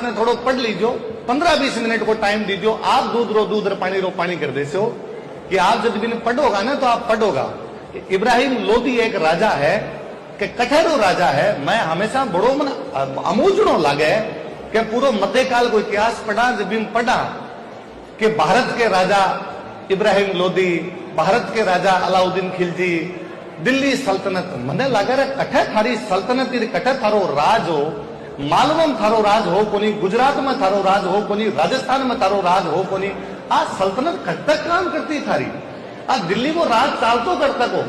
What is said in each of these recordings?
ने थोड़ो पढ़ लीजो, 15-20 मिनट को टाइम दीजियो। आप दूध रो पानी कर देते हो कि आप जब भी पढ़ोगा ना तो आप पढ़ोगा। इब्राहिम लोदी एक राजा है कि कठेरो राजा है। मैं हमेशा बड़ो मन अमूजनो लागे कि पूरा मध्यकाल को इतिहास पढ़ा, जब भी पढ़ा कि भारत के राजा इब्राहिम लोदी, भारत के राजा अलाउद्दीन खिलजी, दिल्ली सल्तनत, मने लगे रे कठे थारी सल्तनत, कठे थारो राज हो, मालवा में थारो राज हो कोनी, गुजरात में थारो राज हो कोनी, राजस्थान में थारो राज हो कोनी। आज सल्तनत कट तक काम करती थारी, आज दिल्ली को राज चालतो करता को।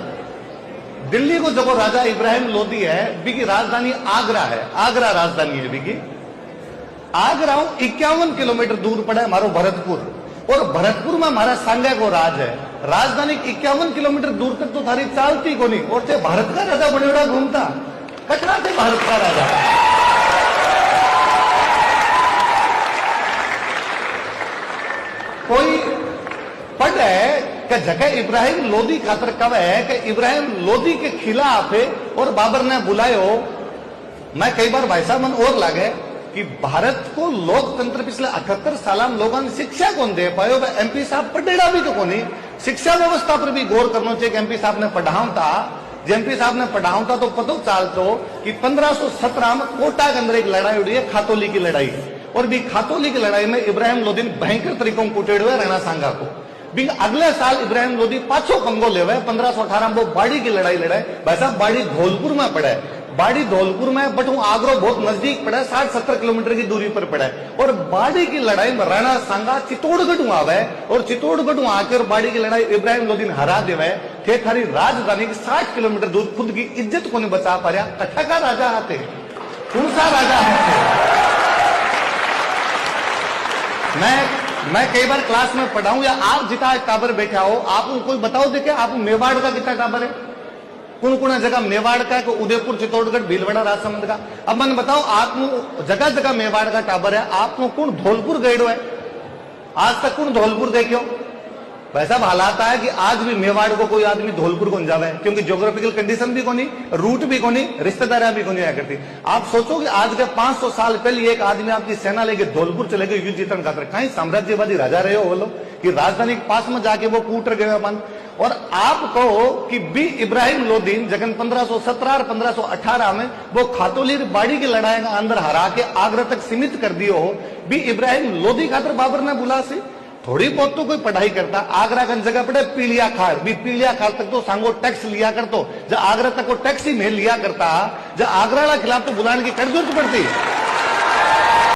दिल्ली को जो राजा इब्राहिम लोदी है, बिकी राजधानी आगरा है, आगरा राजधानी है बिकी। आगरा 51 किलोमीटर दूर पड़ा है हमारो भरतपुर, और भरतपुर में हमारा सांगा को राज है। राजधानी 51 किलोमीटर दूर तक तो थारी चालती को नहीं, और चे भारत का राजा बड़े बड़ा घूमता, कटना थे भारत का राजा। कोई पढ़े कि जगह इब्राहिम लोदी खातर कब है कि इब्राहिम लोदी के खिलाफ है और बाबर ने बुलायो। मैं कई बार भाई साहब मन और लागे कि भारत को लोकतंत्र पिछले 78 साल में लोगों ने शिक्षा कौन दे पायो। एमपी साहब पढ़ेड़ा भी तो कोनी, शिक्षा व्यवस्था पर भी गौर करना चाहिए कि एमपी साहब ने पढ़ाऊं था, एमपी साहब ने पढ़ाऊं था तो पता चालतो कि 1517 में कोटा के अंदर एक लड़ाई उड़ी है, खातोली की लड़ाई। और भी खातोली की लड़ाई में इब्राहिम लोदी भयंकर तरीकों कुटेड़ हुए राणा सांगा को। भी अगले साल इब्राहिम लोदी पाछो पंगो ले 1518 में वो बाड़ी की लड़ाई लड़ाए। भाई साहब बाड़ी धौलपुर में पड़ा है, बाड़ी धौलपुर में, बट आगरा बहुत नजदीक पड़ा है, 60-70 किलोमीटर की दूरी पर पड़ा है। और बाड़ी की लड़ाई में राणा सांगा चित्तौड़गढ़ आवे, और चित्तौड़गढ़ आकर बाड़ी की लड़ाई इब्राहिम लोदी हरा देवे थे। थारी राजधानी 60 किलोमीटर दूर, खुद की इज्जत को नहीं बचा पा रहा। कठा का राजा आते, कौन सा राजा है? मैं कई बार क्लास में पढ़ाऊं, या आप जितना टाबर बैठा हो, आप कोई बताओ देखे आप मेवाड़ का कितना टाबर है? कौन जगह मेवाड़ का, उदयपुर, चित्तौड़गढ़, भीलवाड़ा, राजसमंद का। अब मैंने बताओ आप जगह जगह मेवाड़ का टाबर है, आप कौन धौलपुर गए है? आज तक कौन धौलपुर देखियो? वैसा हालात है कि आज भी मेवाड़ को कोई आदमी धौलपुर को जावे, क्योंकि ज्योग्राफिकल कंडीशन भी कोनी, रूट भी कोनी, रिश्तेदारियां भी कोनी आया करती। आप सोचो कि आज के 500 साल पहले एक आदमी आपकी सेना लेके धौलपुर चले गए युद्ध जीतन खातर। कहीं साम्राज्यवादी राजा रहे हो बोलो कि राजधानी के पास में जाके वो कूट गए अपन। और आप कहो कि बी इब्राहिम लोदीन जगन 1517 और 1518 में वो खातोली बाड़ी की लड़ाई के अंदर हरा के आगरा तक सीमित कर दियो हो, बी इब्राहिम लोदी खातर बाबर ने बुला सी। थोड़ी बहुत तो कोई पढ़ाई करता। आगरा का जगह पड़े पीलिया खाड़, भी पीलिया खाड़ तक तो सांगो टैक्स लिया कर, तो जब आगरा तक को टैक्स ही में लिया करता, जब आगरा के खिलाफ तो बुलाने की कर जरूरत पड़ती।